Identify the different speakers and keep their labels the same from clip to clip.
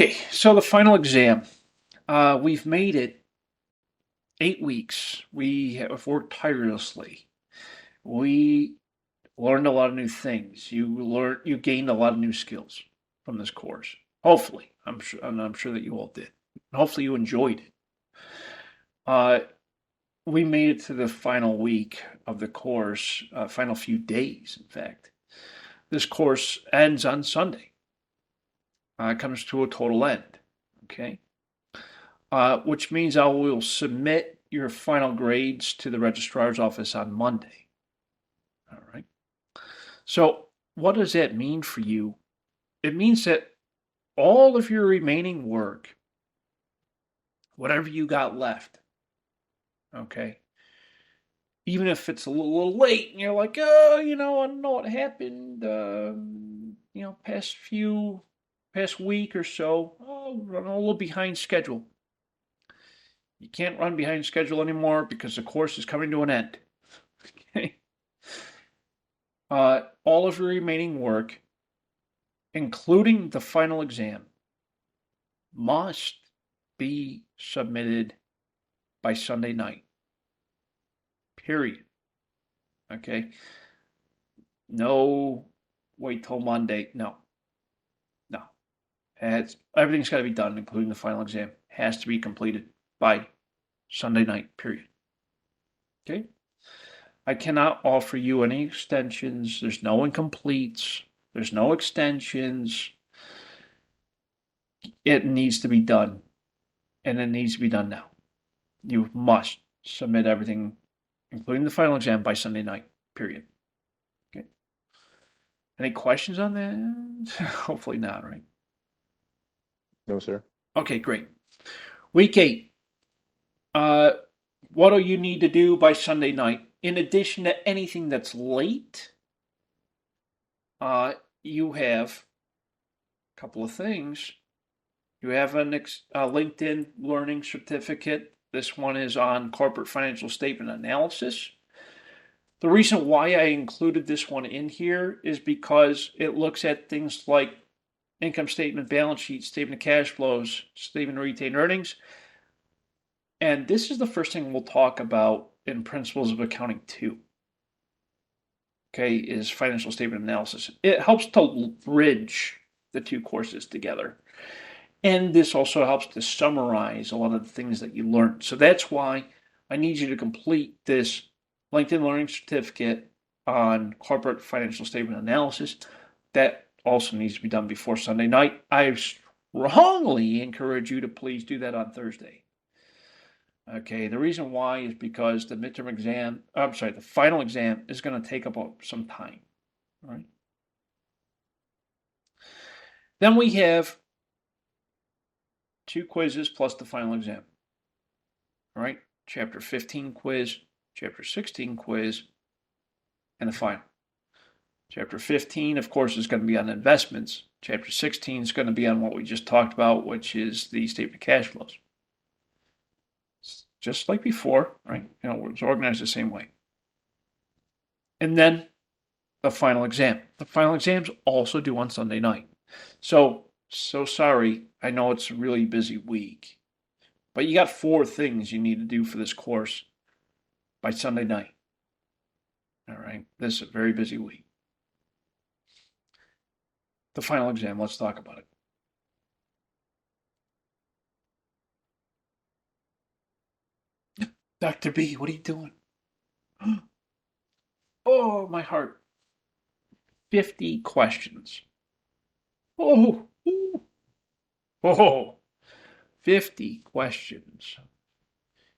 Speaker 1: Okay, so the final exam. We've made it 8 weeks. We have worked tirelessly. We learned a lot of new things. You gained a lot of new skills from this course. Hopefully, I'm sure that you all did. Hopefully, you enjoyed it. Uh, we made it to the final week of the course, final few days, in fact. This course ends on Sunday. It comes to a total end. Okay. Which means I will submit your final grades to the registrar's office on Monday. All right. So, what does that mean for you? It means that all of your remaining work, whatever you got left, okay, even if it's a little late and you're like, oh, I don't know what happened, past week or so, oh, run a little behind schedule. You can't run behind schedule anymore because the course is coming to an end. Okay. All of your remaining work, including the final exam, must be submitted by Sunday night. Period. Okay. No, wait till Monday. No. Everything's got to be done, including the final exam. Has to be completed by Sunday night. Period. Okay. I cannot offer you any extensions. There's no incompletes. There's no extensions. It needs to be done, and it needs to be done now. You must submit everything, including the final exam, by Sunday night. Period. Okay. Any questions on that? Hopefully not, right?
Speaker 2: No, sir.
Speaker 1: Okay, great. Week 8. What do you need to do by Sunday night? In addition to anything that's late, you have a couple of things. You have a LinkedIn Learning Certificate. This one is on corporate financial statement analysis. The reason why I included this one in here is because it looks at things like income statement, balance sheet, statement of cash flows, statement of retained earnings. And this is the first thing we'll talk about in Principles of Accounting 2. Okay, is financial statement analysis. It helps to bridge the two courses together. And this also helps to summarize a lot of the things that you learned. So that's why I need you to complete this LinkedIn Learning Certificate on corporate financial statement analysis. That also needs to be done before Sunday night. I strongly encourage you to please do that on Thursday. Okay, the reason why is because the final exam is going to take up some time. All right. Then we have 2 quizzes plus the final exam. All right, chapter 15 quiz, chapter 16 quiz, and the final. Chapter 15, of course, is going to be on investments. Chapter 16 is going to be on what we just talked about, which is the statement of cash flows. Just like before, right? It's organized the same way. And then the final exam. The final exam's also due on Sunday night. So sorry. I know it's a really busy week, but you got 4 things you need to do for this course by Sunday night. All right. This is a very busy week. The final exam, let's talk about it. Dr. B, what are you doing? Oh, my heart. 50 questions. Oh, 50 questions.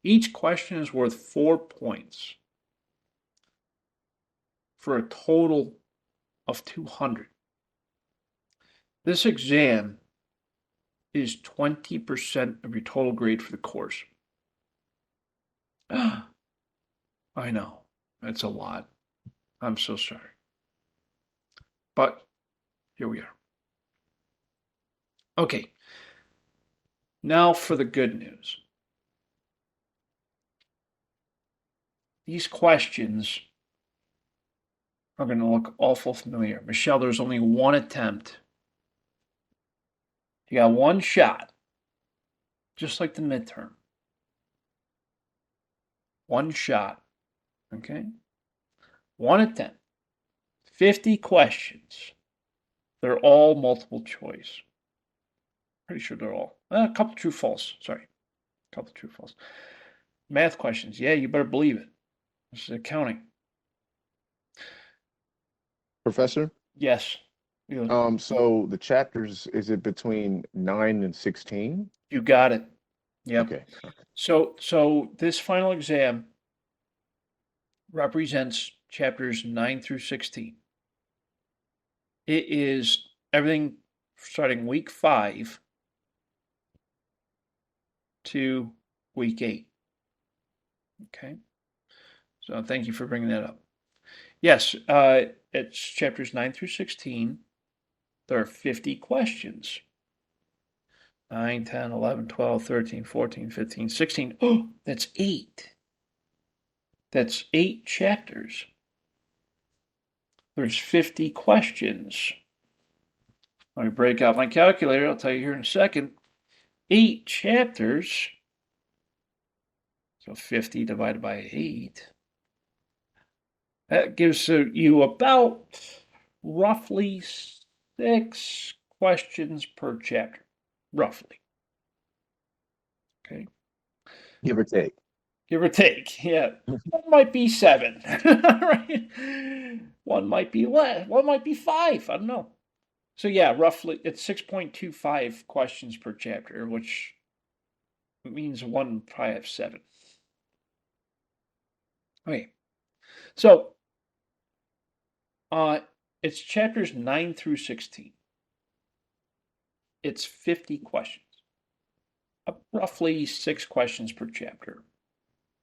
Speaker 1: Each question is worth 4 points for a total of 200. This exam is 20% of your total grade for the course. I know, that's a lot. I'm so sorry. But here we are. Okay, now for the good news. These questions are going to look awful familiar. Michelle, there's only one attempt You got one shot, just like the midterm. One shot, okay? 1 attempt, 50 questions. They're all multiple choice. Pretty sure they're all. A couple true, false. Sorry. A couple true, false. Math questions. Yeah, you better believe it. This is accounting.
Speaker 2: Professor,
Speaker 1: Yes.
Speaker 2: so the chapters, is it between 9 and 16?
Speaker 1: You got it. Yep.
Speaker 2: Okay.
Speaker 1: So this final exam represents chapters 9 through 16. It is everything starting week 5 to week 8. Okay. So thank you for bringing that up. Yes, it's chapters 9 through 16. There are 50 questions. 9, 10, 11, 12, 13, 14, 15, 16. Oh, that's 8. That's 8 chapters. There's 50 questions. Let me break out my calculator. I'll tell you here in a second. 8 chapters. So 50 divided by 8. That gives you about roughly 6 questions per chapter. Roughly. Okay.
Speaker 2: Give or take.
Speaker 1: Give or take. Yeah. One might be 7. Right? One might be less. One might be 5. I don't know. So yeah, roughly it's 6.25 questions per chapter, which means one probably have 7. Okay. So it's chapters 9 through 16. It's 50 questions. Roughly 6 questions per chapter.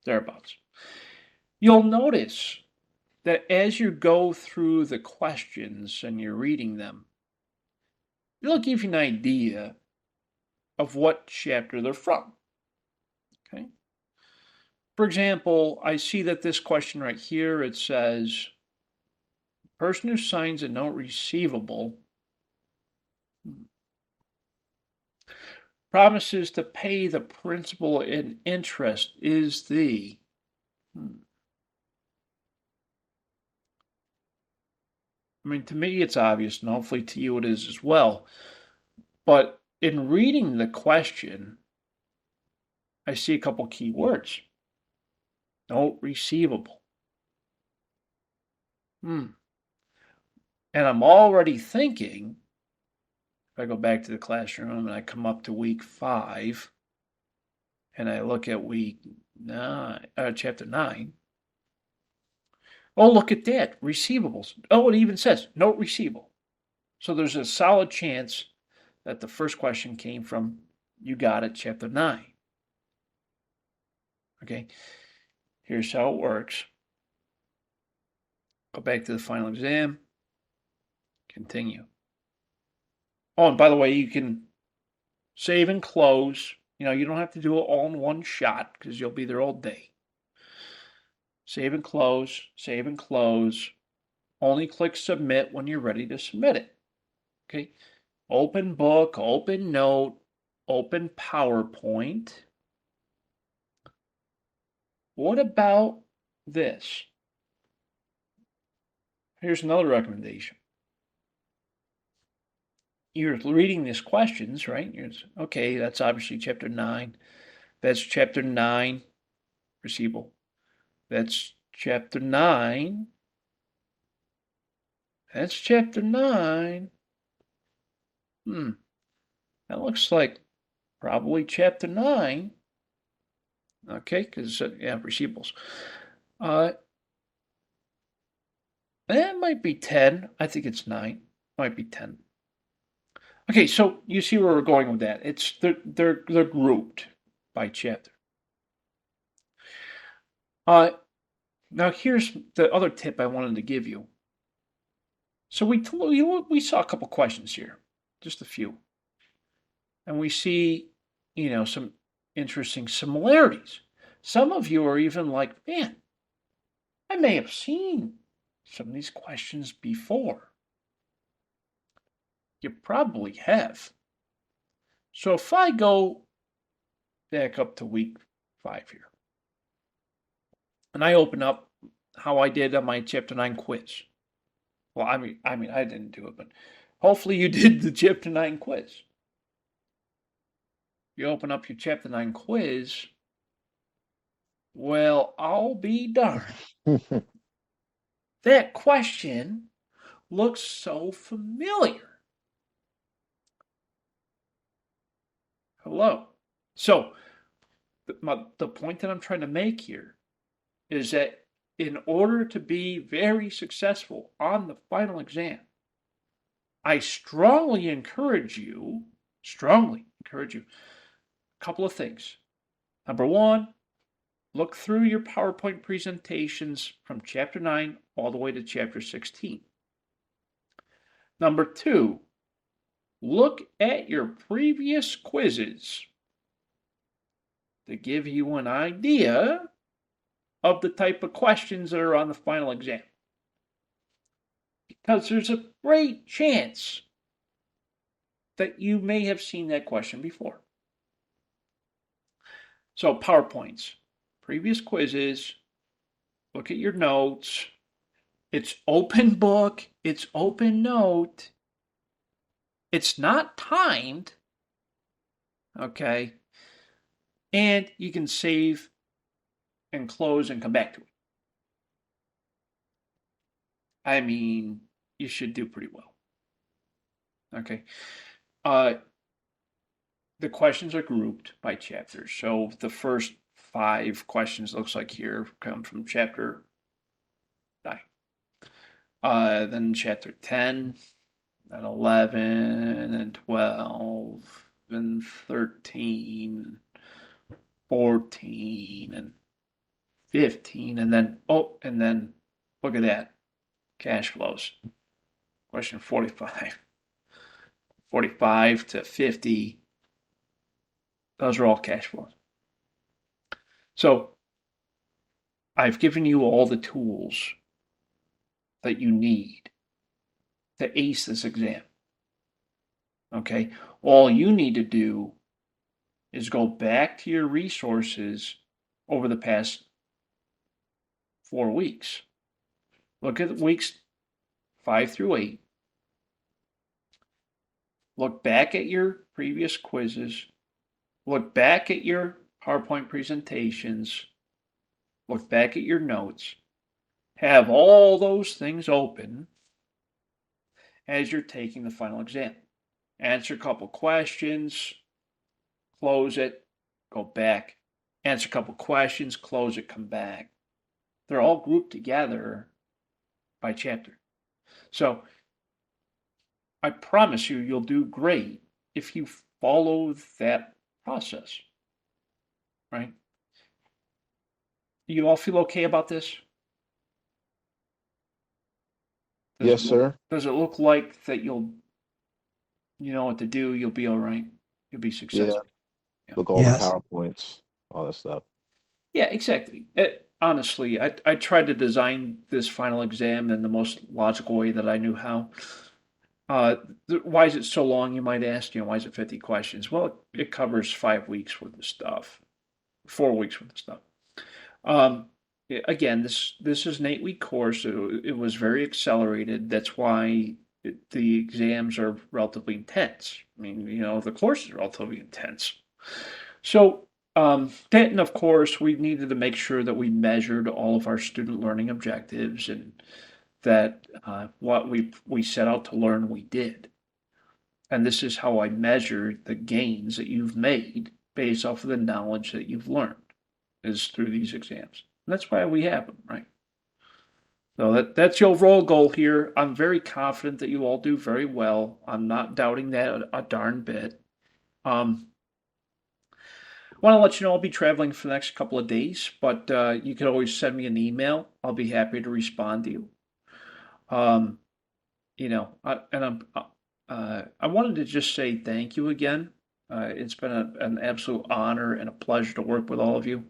Speaker 1: Thereabouts. You'll notice that as you go through the questions and you're reading them, it'll give you an idea of what chapter they're from. Okay. For example, I see that this question right here, it says, person who signs a note receivable promises to pay the principal and interest is the I mean, to me, it's obvious, and hopefully to you it is as well. But in reading the question, I see a couple key words. Note receivable. And I'm already thinking, if I go back to the classroom and I come up to week 5, and I look at week 9, chapter 9. Oh, look at that, receivables. Oh, it even says note receivable. So there's a solid chance that the first question came from, you got it, chapter 9. Okay, here's how it works. Go back to the final exam. Continue. Oh, and by the way, you can save and close. You don't have to do it all in one shot because you'll be there all day. Save and close, save and close. Only click submit when you're ready to submit it. Okay. Open book, open note, open PowerPoint. What about this? Here's another recommendation. You're reading these questions, right? Okay, that's obviously chapter 9. That's chapter 9, receivable. That's chapter 9. That's chapter 9. That looks like probably chapter 9. Okay, because, receivables. That might be 10. I think it's 9. Might be 10. Okay, so you see where we're going with that. They're grouped by chapter. Now here's the other tip I wanted to give you. So we saw a couple questions here, just a few, and we see some interesting similarities. Some of you are even like, man, I may have seen some of these questions before. You probably have. So if I go back up to week 5 here, and I open up how I did on my Chapter 9 quiz. Well, I mean, I didn't do it, but hopefully you did the Chapter 9 quiz. You open up your Chapter 9 quiz, well, I'll be darned. That question looks so familiar. Hello. So, the point that I'm trying to make here is that in order to be very successful on the final exam, I strongly encourage you, a couple of things. Number one, look through your PowerPoint presentations from Chapter 9 all the way to Chapter 16. Number two, look at your previous quizzes to give you an idea of the type of questions that are on the final exam. Because there's a great chance that you may have seen that question before. So, PowerPoints, previous quizzes, look at your notes. It's open book, it's open note. It's not timed, okay? And you can save and close and come back to it. I mean, you should do pretty well. Okay. The questions are grouped by chapters. So the first 5 questions, looks like here, come from chapter 9. Then chapter 10, and 11, and 12, and 13, 14, and 15, and then look at that, cash flows. Question 45. 45 to 50, those are all cash flows. So I've given you all the tools that you need to ace this exam. Okay? All you need to do is go back to your resources over the past 4 weeks. Look at weeks 5 through 8. Look back at your previous quizzes. Look back at your PowerPoint presentations. Look back at your notes. Have all those things open as you're taking the final exam. Answer a couple questions, close it, go back. Answer a couple questions, close it, come back. They're all grouped together by chapter. So I promise you, you'll do great if you follow that process, right? You all feel okay about this?
Speaker 2: Yes, sir.
Speaker 1: Does it look like that you know what to do, you'll be all right? You'll be
Speaker 2: Yeah.
Speaker 1: successful. Yeah,
Speaker 2: Look all the
Speaker 3: Yes.
Speaker 2: PowerPoints, all that stuff.
Speaker 1: yeah, exactly. Honestly, I tried to design this final exam in the most logical way that I knew how. Why is it so long, you might ask? Why is it 50 questions? Well, it covers 5 weeks worth of stuff, 4 weeks worth of stuff. Again, this is an 8-week course. It was very accelerated. That's why the exams are relatively intense. I mean, the course is relatively intense. So, then, of course, we needed to make sure that we measured all of our student learning objectives and that what we set out to learn, we did. And this is how I measured the gains that you've made based off of the knowledge that you've learned, is through these exams. And that's why we have them, right? So that's the overall goal here. I'm very confident that you all do very well. I'm not doubting that a darn bit. I want to let you know I'll be traveling for the next couple of days, but you can always send me an email. I'll be happy to respond to you. I wanted to just say thank you again. It's been an absolute honor and a pleasure to work with all of you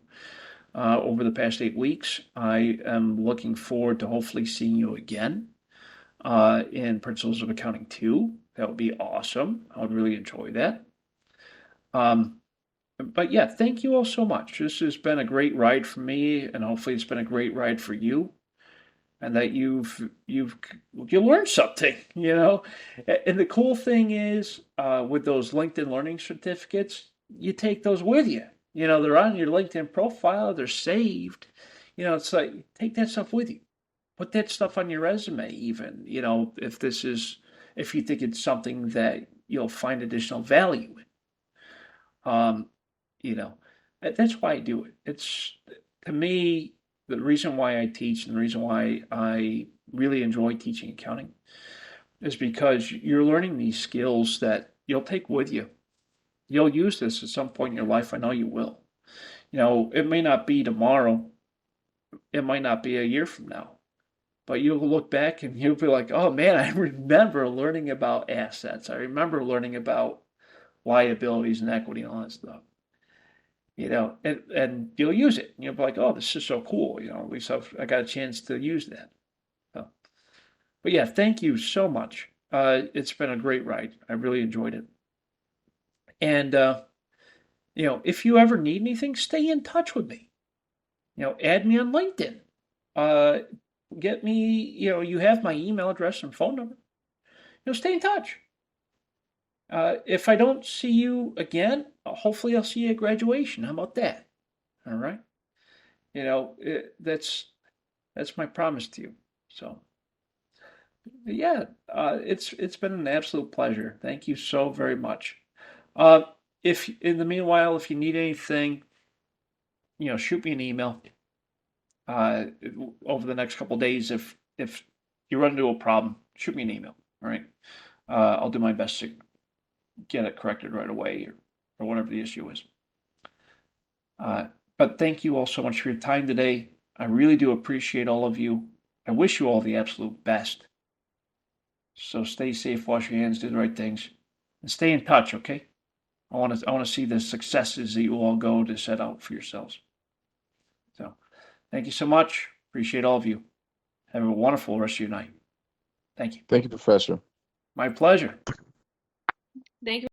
Speaker 1: over the past 8 weeks. I am looking forward to hopefully seeing you again in Principles of Accounting 2. That would be awesome. I would really enjoy that. But yeah, thank you all so much. This has been a great ride for me, and hopefully it's been a great ride for you, and that you learned something, you know. And the cool thing is, with those LinkedIn Learning certificates, you take those with you. You know, they're on your LinkedIn profile, they're saved. You know, it's like take that stuff with you. Put that stuff on your resume, even. You know, if you think it's something that you'll find additional value in. You know, that's why I do it. It's to me the reason why I teach and the reason why I really enjoy teaching accounting is because you're learning these skills that you'll take with you. You'll use this at some point in your life. I know you will. You know, it may not be tomorrow, it might not be a year from now, but you'll look back and you'll be like, oh man, I remember learning about assets. I remember learning about liabilities and equity and all that stuff. You know, and you'll use it. And you'll be like, oh, this is so cool. You know, at least I got a chance to use that. So, but yeah, thank you so much. It's been a great ride. I really enjoyed it. And, you know, if you ever need anything, stay in touch with me. You know, add me on LinkedIn. Uh, get me, you know, you have my email address and phone number. You know, stay in touch. If I don't see you again, hopefully I'll see you at graduation. How about that? All right. You know, that's my promise to you. So, yeah, it's been an absolute pleasure. Thank you so very much. Uh, if in the meanwhile, if you need anything, you know, shoot me an email. Uh, over the next couple of days, if you run into a problem, shoot me an email. All right, I'll do my best to get it corrected right away, or whatever the issue is. Uh, but thank you all so much for your time today. I really do appreciate all of you. I wish you all the absolute best. So stay safe, wash your hands, do the right things, and stay in touch, okay? I want to see the successes that you all go to set out for yourselves. So thank you so much. Appreciate all of you. Have a wonderful rest of your night. Thank you.
Speaker 2: Thank you, Professor.
Speaker 1: My pleasure.
Speaker 3: Thank you.